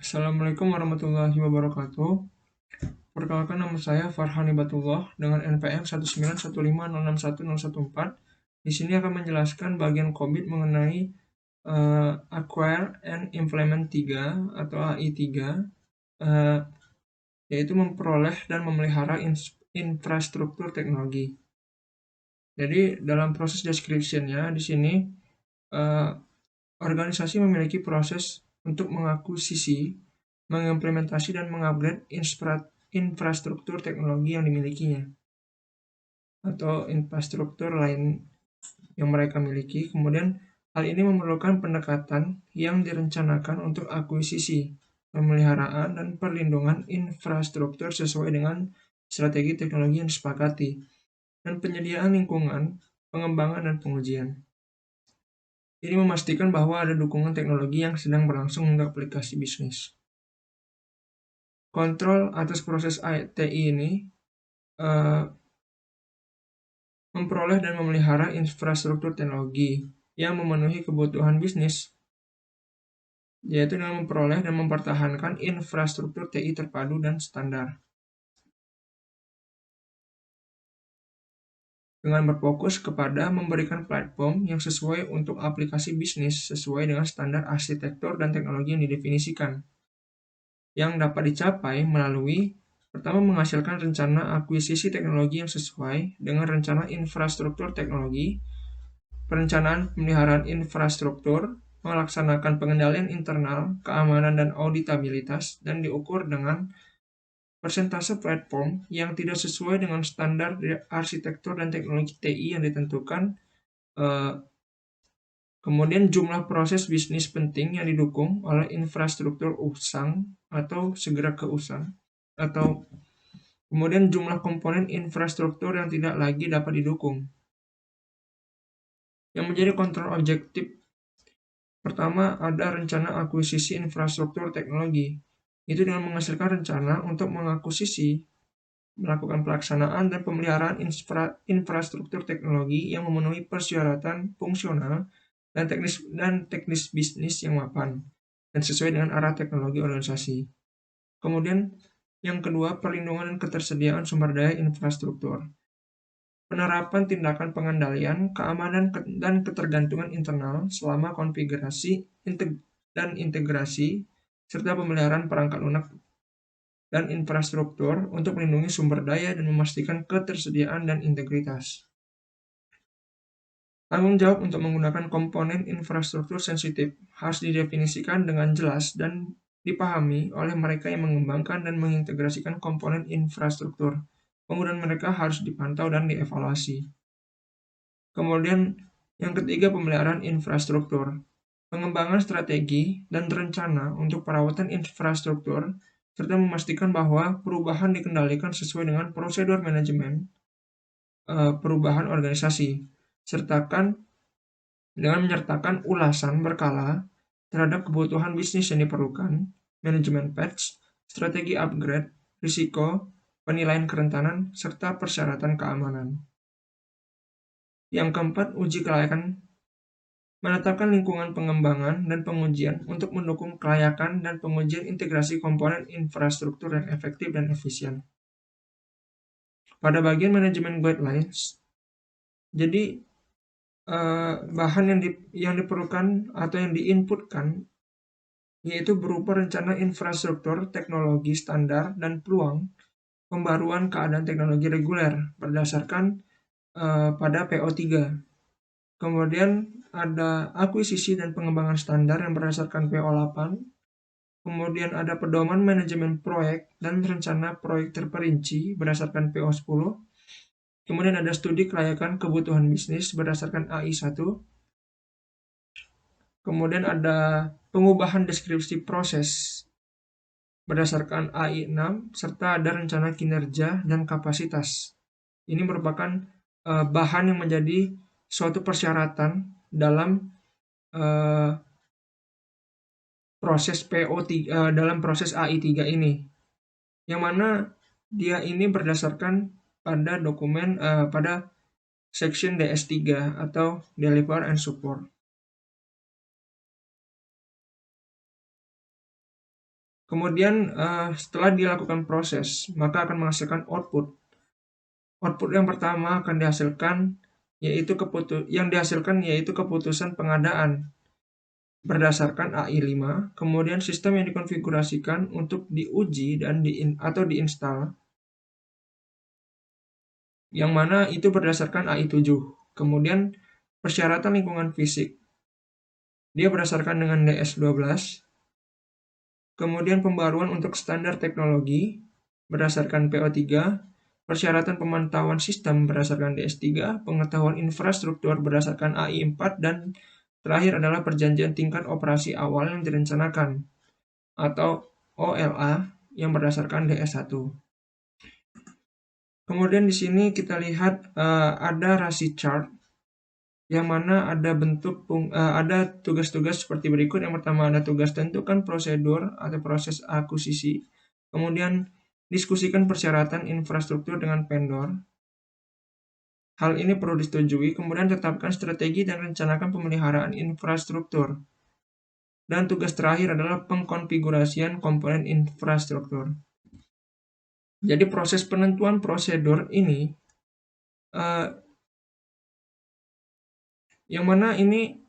Assalamualaikum warahmatullahi wabarakatuh. Perkenalkan, nama saya Farhan Ibatullah dengan NPM 19150610114. Di sini akan menjelaskan bagian COVID mengenai Acquire and Implement 3 atau AI 3, yaitu memperoleh dan memelihara infrastruktur teknologi. Jadi dalam proses description-nya di sini eh, organisasi memiliki proses untuk mengakuisisi, mengimplementasi, dan mengupgrade infrastruktur teknologi yang dimilikinya atau infrastruktur lain yang mereka miliki. Kemudian hal ini memerlukan pendekatan yang direncanakan untuk akuisisi, pemeliharaan, dan perlindungan infrastruktur sesuai dengan strategi teknologi yang disepakati, dan penyediaan lingkungan, pengembangan, dan pengujian. Ini memastikan bahwa ada dukungan teknologi yang sedang berlangsung untuk aplikasi bisnis. Kontrol atas proses TI ini memperoleh dan memelihara infrastruktur teknologi yang memenuhi kebutuhan bisnis, yaitu dengan memperoleh dan mempertahankan infrastruktur TI terpadu dan standar. Dengan berfokus kepada memberikan platform yang sesuai untuk aplikasi bisnis sesuai dengan standar arsitektur dan teknologi yang didefinisikan, yang dapat dicapai melalui pertama, menghasilkan rencana akuisisi teknologi yang sesuai dengan rencana infrastruktur teknologi, perencanaan pemeliharaan infrastruktur, melaksanakan pengendalian internal, keamanan, dan auditabilitas, dan diukur dengan persentase platform yang tidak sesuai dengan standar arsitektur dan teknologi TI yang ditentukan. Kemudian jumlah proses bisnis penting yang didukung oleh infrastruktur usang atau segera ke usang, atau kemudian jumlah komponen infrastruktur yang tidak lagi dapat didukung. Yang menjadi kontrol objektif pertama, ada rencana akuisisi infrastruktur teknologi. Itu dengan menghasilkan rencana untuk mengakuisisi, melakukan pelaksanaan dan pemeliharaan infrastruktur teknologi yang memenuhi persyaratan fungsional dan teknis bisnis yang mapan dan sesuai dengan arah teknologi organisasi. Kemudian yang kedua, perlindungan dan ketersediaan sumber daya infrastruktur. Penerapan tindakan pengendalian, keamanan, dan ketergantungan internal selama konfigurasi dan integrasi, serta pemeliharaan perangkat lunak dan infrastruktur untuk melindungi sumber daya dan memastikan ketersediaan dan integritas. Tanggung jawab untuk menggunakan komponen infrastruktur sensitif harus didefinisikan dengan jelas dan dipahami oleh mereka yang mengembangkan dan mengintegrasikan komponen infrastruktur. Penggunaan mereka harus dipantau dan dievaluasi. Kemudian yang ketiga, pemeliharaan infrastruktur. Pengembangan strategi dan rencana untuk perawatan infrastruktur serta memastikan bahwa perubahan dikendalikan sesuai dengan prosedur manajemen perubahan organisasi, dengan menyertakan ulasan berkala terhadap kebutuhan bisnis yang diperlukan, manajemen patch, strategi upgrade, risiko, penilaian kerentanan, serta persyaratan keamanan. Yang keempat, uji kelayakan. Menetapkan lingkungan pengembangan dan pengujian untuk mendukung kelayakan dan pengujian integrasi komponen infrastruktur yang efektif dan efisien. Pada bagian manajemen guidelines, jadi bahan yang diperlukan atau yang diinputkan yaitu berupa rencana infrastruktur, teknologi standar, dan peluang pembaruan keadaan teknologi reguler berdasarkan pada PO3. Kemudian ada akuisisi dan pengembangan standar yang berdasarkan PO8. Kemudian ada pedoman manajemen proyek dan rencana proyek terperinci berdasarkan PO10. Kemudian ada studi kelayakan kebutuhan bisnis berdasarkan AI1. Kemudian ada pengubahan deskripsi proses berdasarkan AI6, serta ada rencana kinerja dan kapasitas. Ini merupakan bahan yang menjadi suatu persyaratan dalam proses dalam proses AI3 ini. Yang mana dia ini berdasarkan pada dokumen pada section DS3 atau Deliver and Support. Kemudian setelah dilakukan proses, maka akan menghasilkan output. Output yang pertama akan dihasilkan yaitu keputusan pengadaan berdasarkan AI5, kemudian sistem yang dikonfigurasikan untuk diuji dan diinstal, yang mana itu berdasarkan AI7. Kemudian persyaratan lingkungan fisik, dia berdasarkan dengan DS12. Kemudian pembaruan untuk standar teknologi berdasarkan PO3, persyaratan pemantauan sistem berdasarkan DS3, pengetahuan infrastruktur berdasarkan AI4, dan terakhir adalah perjanjian tingkat operasi awal yang direncanakan atau OLA yang berdasarkan DS1. Kemudian di sini kita lihat ada rasi chart yang mana ada ada tugas-tugas seperti berikut. Yang pertama ada tugas tentukan prosedur atau proses akuisisi. Kemudian diskusikan persyaratan infrastruktur dengan vendor. Hal ini perlu disetujui. Kemudian tetapkan strategi dan rencanakan pemeliharaan infrastruktur. Dan tugas terakhir adalah pengkonfigurasian komponen infrastruktur. Jadi proses penentuan prosedur ini yang mana ini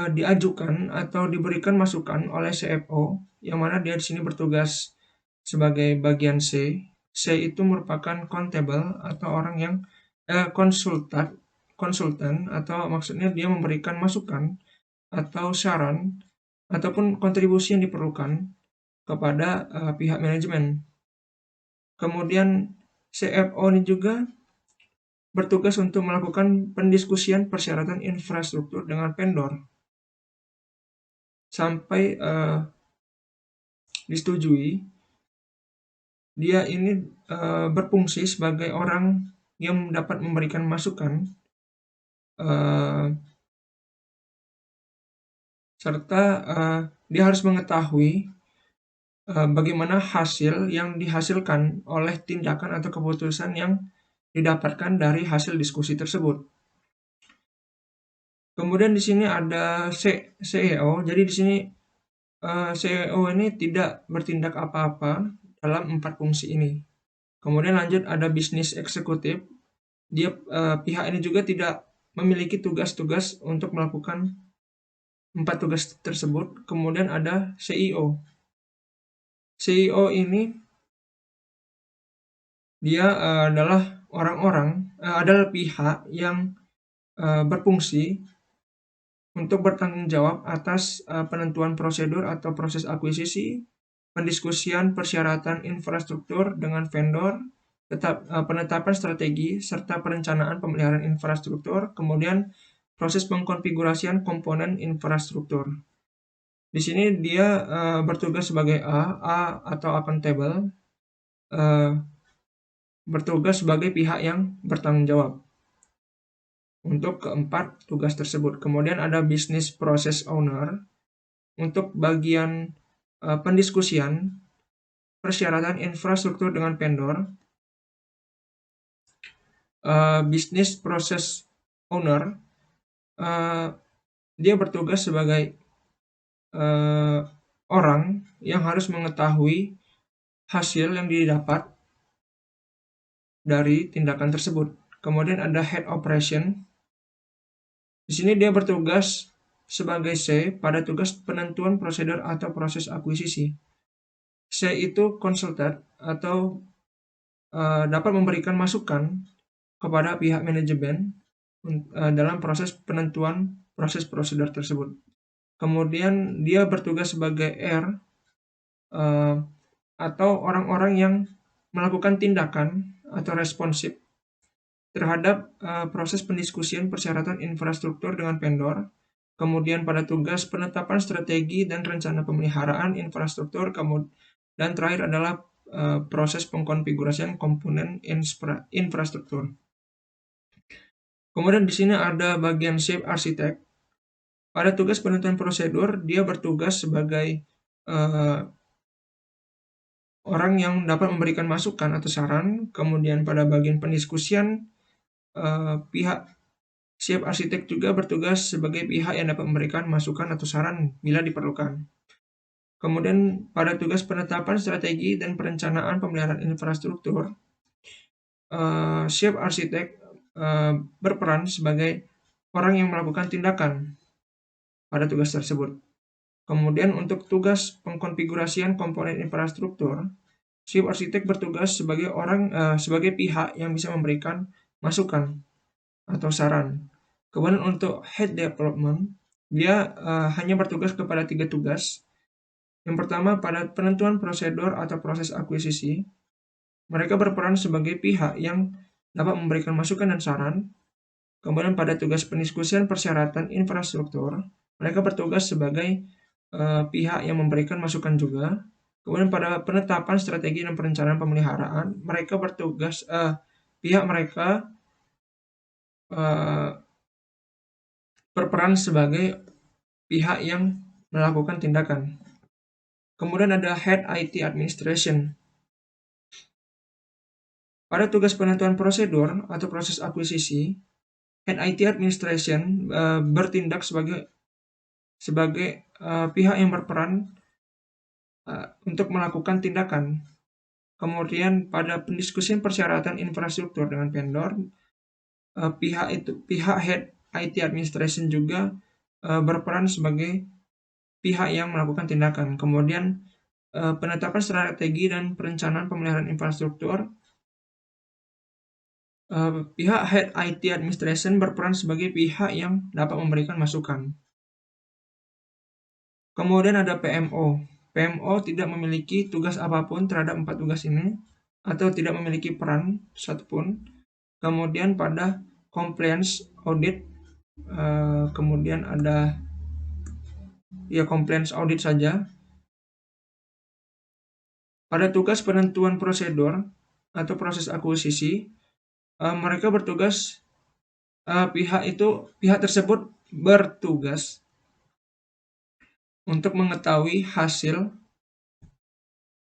diajukan atau diberikan masukan oleh CFO, yang mana dia di sini bertugas sebagai bagian C. C itu merupakan countable atau orang yang konsultan atau maksudnya dia memberikan masukan atau saran ataupun kontribusi yang diperlukan kepada pihak manajemen. Kemudian CFO ini juga bertugas untuk melakukan pendiskusian persyaratan infrastruktur dengan vendor sampai disetujui. Dia ini berfungsi sebagai orang yang dapat memberikan masukan serta dia harus mengetahui bagaimana hasil yang dihasilkan oleh tindakan atau keputusan yang didapatkan dari hasil diskusi tersebut. Kemudian di sini ada CEO. Jadi di sini CEO ini tidak bertindak apa-apa dalam 4 fungsi ini. Kemudian lanjut ada bisnis eksekutif. Dia pihak ini juga tidak memiliki tugas-tugas untuk melakukan 4 tugas tersebut. Kemudian ada CEO. CEO ini dia adalah adalah pihak yang berfungsi untuk bertanggung jawab atas penentuan prosedur atau proses akuisisi, pendiskusian persyaratan infrastruktur dengan vendor, penetapan strategi, serta perencanaan pemeliharaan infrastruktur, kemudian proses pengkonfigurasian komponen infrastruktur. Di sini dia bertugas sebagai A atau accountable, bertugas sebagai pihak yang bertanggung jawab untuk keempat tugas tersebut. Kemudian ada business process owner untuk bagian pendiskusian persyaratan infrastruktur dengan vendor. Business process owner dia bertugas sebagai orang yang harus mengetahui hasil yang didapat dari tindakan tersebut. Kemudian ada head operation. Di sini dia bertugas sebagai C pada tugas penentuan prosedur atau proses akuisisi. C itu konsultan atau dapat memberikan masukan kepada pihak manajemen dalam proses penentuan proses prosedur tersebut. Kemudian dia bertugas sebagai R atau orang-orang yang melakukan tindakan atau responsif terhadap proses pendiskusian persyaratan infrastruktur dengan vendor. Kemudian pada tugas penetapan strategi dan rencana pemeliharaan infrastruktur, dan terakhir adalah proses pengkonfigurasian komponen infrastruktur. Kemudian di sini ada bagian shape architect. Pada tugas penentuan prosedur, dia bertugas sebagai orang yang dapat memberikan masukan atau saran. Kemudian pada bagian pendiskusian, pihak shape architect juga bertugas sebagai pihak yang dapat memberikan masukan atau saran bila diperlukan. Kemudian pada tugas penetapan strategi dan perencanaan pemeliharaan infrastruktur, Chief Architect berperan sebagai orang yang melakukan tindakan pada tugas tersebut. Kemudian untuk tugas pengkonfigurasian komponen infrastruktur, Chief Architect bertugas sebagai pihak yang bisa memberikan masukan atau saran. Kemudian untuk Head Development, dia hanya bertugas kepada 3 tugas. Yang pertama, pada penentuan prosedur atau proses akuisisi, mereka berperan sebagai pihak yang dapat memberikan masukan dan saran. Kemudian pada tugas pendiskusian persyaratan infrastruktur, mereka bertugas sebagai pihak yang memberikan masukan juga. Kemudian pada penetapan strategi dan perencanaan pemeliharaan, mereka bertugas pihak mereka berperan sebagai pihak yang melakukan tindakan. Kemudian ada Head IT Administration. Pada tugas penentuan prosedur atau proses akuisisi, Head IT Administration bertindak sebagai pihak yang berperan untuk melakukan tindakan. Kemudian pada pendiskusian persyaratan infrastruktur dengan vendor, pihak Head IT Administration juga berperan sebagai pihak yang melakukan tindakan. Kemudian penetapan strategi dan perencanaan pemeliharaan infrastruktur, pihak Head IT Administration berperan sebagai pihak yang dapat memberikan masukan. Kemudian ada PMO. PMO tidak memiliki tugas apapun terhadap 4 tugas ini atau tidak memiliki peran satupun. Kemudian pada compliance audit, kemudian ada compliance audit saja. Pada tugas penentuan prosedur atau proses akuisisi, mereka bertugas, pihak tersebut bertugas untuk mengetahui hasil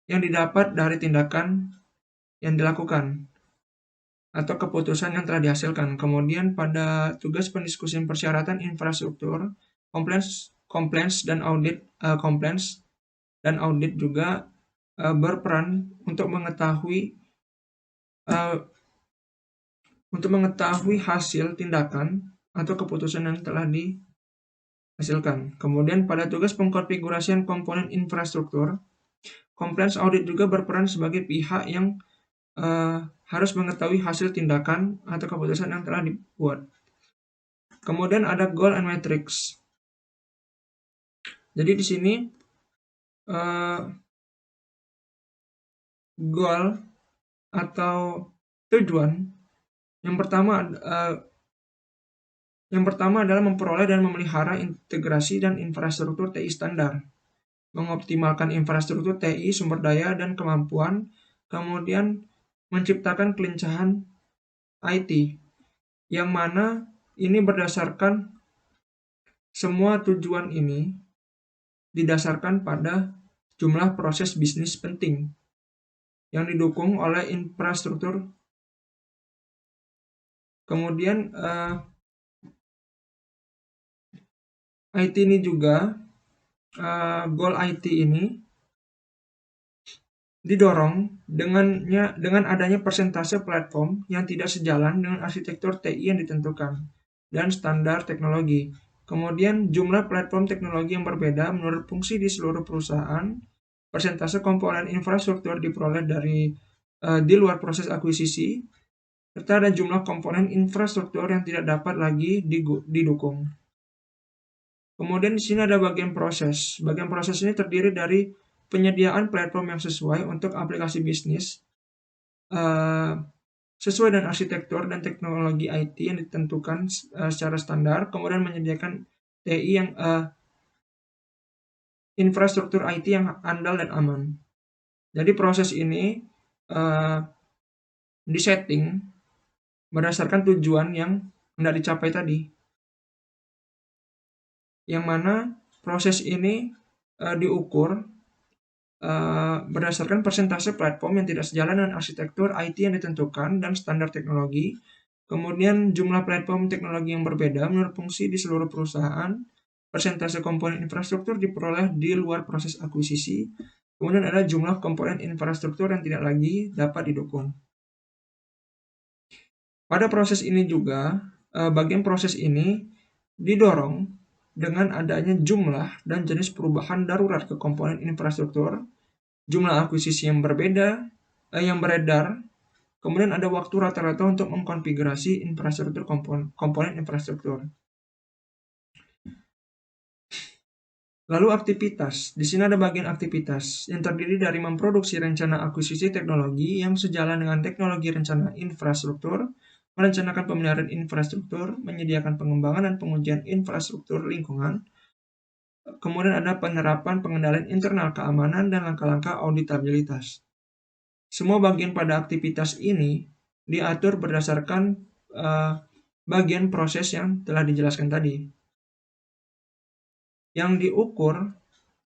yang didapat dari tindakan yang dilakukan atau keputusan yang telah dihasilkan. Kemudian pada tugas pendiskusian persyaratan infrastruktur, compliance dan audit juga berperan untuk mengetahui hasil tindakan atau keputusan yang telah dihasilkan. Kemudian pada tugas pengkonfigurasian komponen infrastruktur, compliance audit juga berperan sebagai pihak yang harus mengetahui hasil tindakan atau keputusan yang telah dibuat. Kemudian ada goal and metrics. Jadi di sini goal atau tujuan yang pertama adalah memperoleh dan memelihara integrasi dan infrastruktur TI standar, mengoptimalkan infrastruktur TI, sumber daya dan kemampuan, kemudian menciptakan kelincahan IT, yang mana ini berdasarkan semua tujuan ini didasarkan pada jumlah proses bisnis penting yang didukung oleh infrastruktur. Kemudian IT ini juga goal IT ini didorong dengan adanya persentase platform yang tidak sejalan dengan arsitektur TI yang ditentukan dan standar teknologi. Kemudian jumlah platform teknologi yang berbeda menurut fungsi di seluruh perusahaan, persentase komponen infrastruktur diperoleh di luar proses akuisisi, serta ada jumlah komponen infrastruktur yang tidak dapat lagi didukung. Kemudian di sini ada bagian proses. Bagian proses ini terdiri dari penyediaan platform yang sesuai untuk aplikasi bisnis, sesuai dengan arsitektur dan teknologi IT yang ditentukan secara standar, kemudian menyediakan TI yang infrastruktur IT yang andal dan aman. Jadi proses ini disetting berdasarkan tujuan yang hendak dicapai tadi, yang mana proses ini diukur berdasarkan persentase platform yang tidak sejalan dengan arsitektur IT yang ditentukan dan standar teknologi, kemudian jumlah platform teknologi yang berbeda menurut fungsi di seluruh perusahaan, persentase komponen infrastruktur diperoleh di luar proses akuisisi. Kemudian ada jumlah komponen infrastruktur yang tidak lagi dapat didukung. Pada proses ini juga, bagian proses ini didorong dengan adanya jumlah dan jenis perubahan darurat ke komponen infrastruktur, jumlah akuisisi yang berbeda, yang beredar, kemudian ada waktu rata-rata untuk mengkonfigurasi infrastruktur komponen infrastruktur. Lalu aktivitas. Di sini ada bagian aktivitas yang terdiri dari memproduksi rencana akuisisi teknologi yang sejalan dengan teknologi rencana infrastruktur, merencanakan pemeliharaan infrastruktur, menyediakan pengembangan dan pengujian infrastruktur lingkungan. Kemudian ada penerapan pengendalian internal keamanan dan langkah-langkah auditabilitas. Semua bagian pada aktivitas ini diatur berdasarkan bagian proses yang telah dijelaskan tadi. Yang diukur,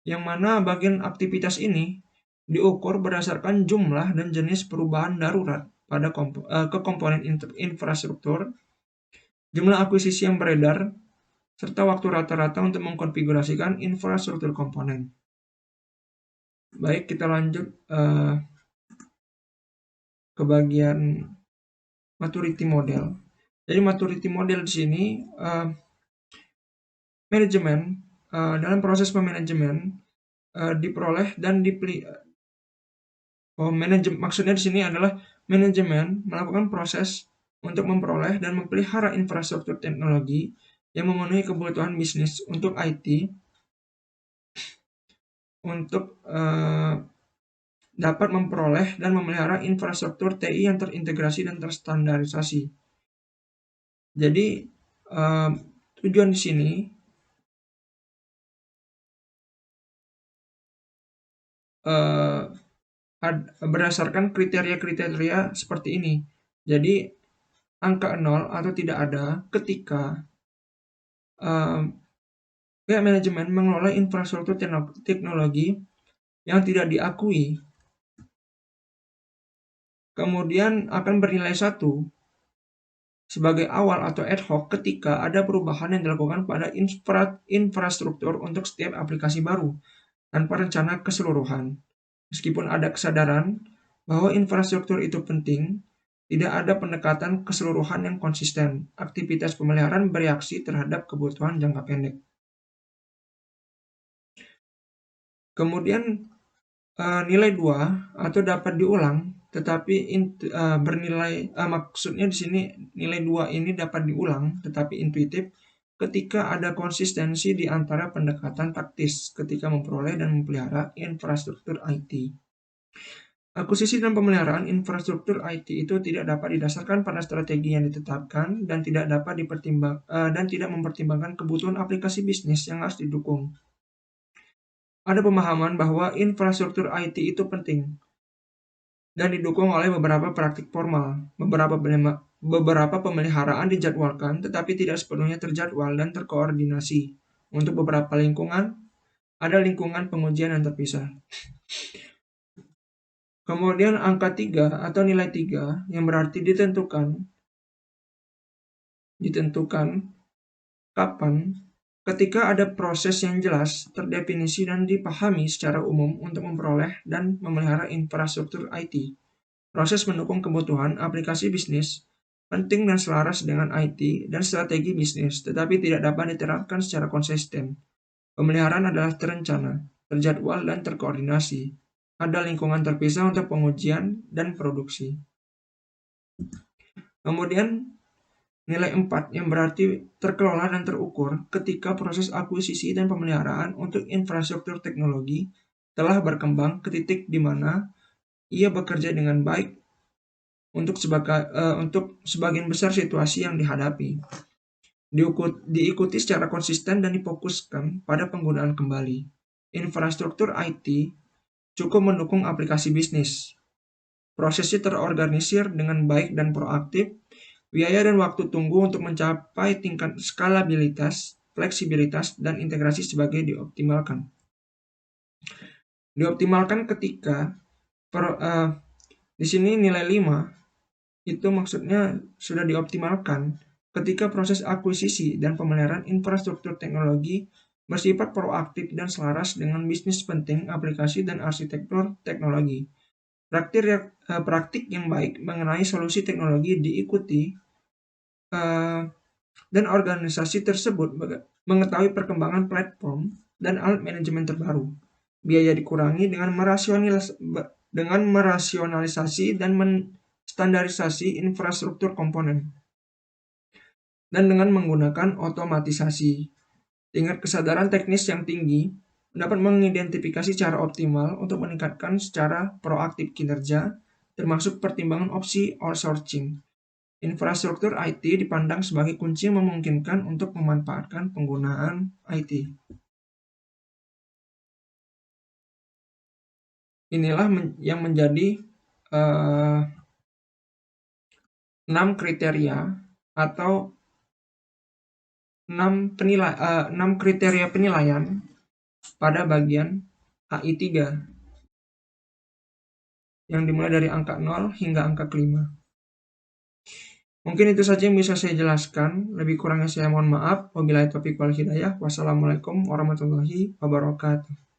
yang mana bagian aktivitas ini diukur berdasarkan jumlah dan jenis perubahan darurat pada ke komponen infrastruktur, jumlah akuisisi yang beredar, serta waktu rata-rata untuk mengkonfigurasikan infrastruktur komponen. Baik, kita lanjut ke bagian maturity model. Jadi maturity model di sini manajemen dalam proses pemanajemen diperoleh dan maksudnya di sini adalah manajemen melakukan proses untuk memperoleh dan memelihara infrastruktur teknologi yang memenuhi kebutuhan bisnis untuk IT untuk dapat memperoleh dan memelihara infrastruktur TI yang terintegrasi dan terstandarisasi. Jadi tujuan di sini berdasarkan kriteria-kriteria seperti ini. Jadi angka 0 atau tidak ada ketika pihak manajemen mengelola infrastruktur teknologi yang tidak diakui, kemudian akan bernilai 1 sebagai awal atau ad hoc ketika ada perubahan yang dilakukan pada infrastruktur untuk setiap aplikasi baru tanpa rencana keseluruhan. Meskipun ada kesadaran bahwa infrastruktur itu penting, tidak ada pendekatan keseluruhan yang konsisten. Aktivitas pemeliharaan bereaksi terhadap kebutuhan jangka pendek. Kemudian nilai 2 atau dapat diulang, tetapi bernilai maksudnya di sini nilai 2 ini dapat diulang tetapi intuitif ketika ada konsistensi di antara pendekatan taktis ketika memperoleh dan memelihara infrastruktur IT. Akuisisi dan pemeliharaan infrastruktur IT itu tidak dapat didasarkan pada strategi yang ditetapkan dan tidak dapat dan tidak mempertimbangkan kebutuhan aplikasi bisnis yang harus didukung. Ada pemahaman bahwa infrastruktur IT itu penting dan didukung oleh beberapa praktik formal. Beberapa pemeliharaan dijadwalkan tetapi tidak sepenuhnya terjadwal dan terkoordinasi. Untuk beberapa lingkungan, ada lingkungan pengujian yang terpisah. Kemudian angka 3 atau nilai 3 yang berarti ditentukan kapan ketika ada proses yang jelas, terdefinisi dan dipahami secara umum untuk memperoleh dan memelihara infrastruktur IT. Proses mendukung kebutuhan aplikasi bisnis penting dan selaras dengan IT dan strategi bisnis, tetapi tidak dapat diterapkan secara konsisten. Pemeliharaan adalah terencana, terjadwal, dan terkoordinasi. Ada lingkungan terpisah untuk pengujian dan produksi. Kemudian nilai 4 yang berarti terkelola dan terukur ketika proses akuisisi dan pemeliharaan untuk infrastruktur teknologi telah berkembang ke titik di mana ia bekerja dengan baik untuk sebagian besar situasi yang dihadapi. Diikuti secara konsisten dan difokuskan pada penggunaan kembali. Infrastruktur IT cukup mendukung aplikasi bisnis. Prosesnya terorganisir dengan baik dan proaktif. Biaya dan waktu tunggu untuk mencapai tingkat skalabilitas, fleksibilitas, dan integrasi sebagai dioptimalkan. Dioptimalkan ketika di sini nilai 5 itu maksudnya sudah dioptimalkan ketika proses akuisisi dan pemeliharaan infrastruktur teknologi bersifat proaktif dan selaras dengan bisnis penting, aplikasi, dan arsitektur teknologi. Praktik yang baik mengenai solusi teknologi diikuti dan organisasi tersebut mengetahui perkembangan platform dan alat manajemen terbaru. Biaya dikurangi dengan merasionalisasi dan menstandarisasi infrastruktur komponen, dan dengan menggunakan otomatisasi. Tingkat kesadaran teknis yang tinggi dapat mengidentifikasi cara optimal untuk meningkatkan secara proaktif kinerja, termasuk pertimbangan opsi outsourcing. Infrastruktur IT dipandang sebagai kunci yang memungkinkan untuk memanfaatkan penggunaan IT. Inilah yang menjadi 6 kriteria atau 6 kriteria penilaian pada bagian AI3 yang dimulai dari angka 0 hingga angka kelima. Mungkin itu saja yang bisa saya jelaskan. Lebih kurangnya saya mohon maaf. Wabillahi taufiq wal hidayah. Wassalamualaikum warahmatullahi wabarakatuh.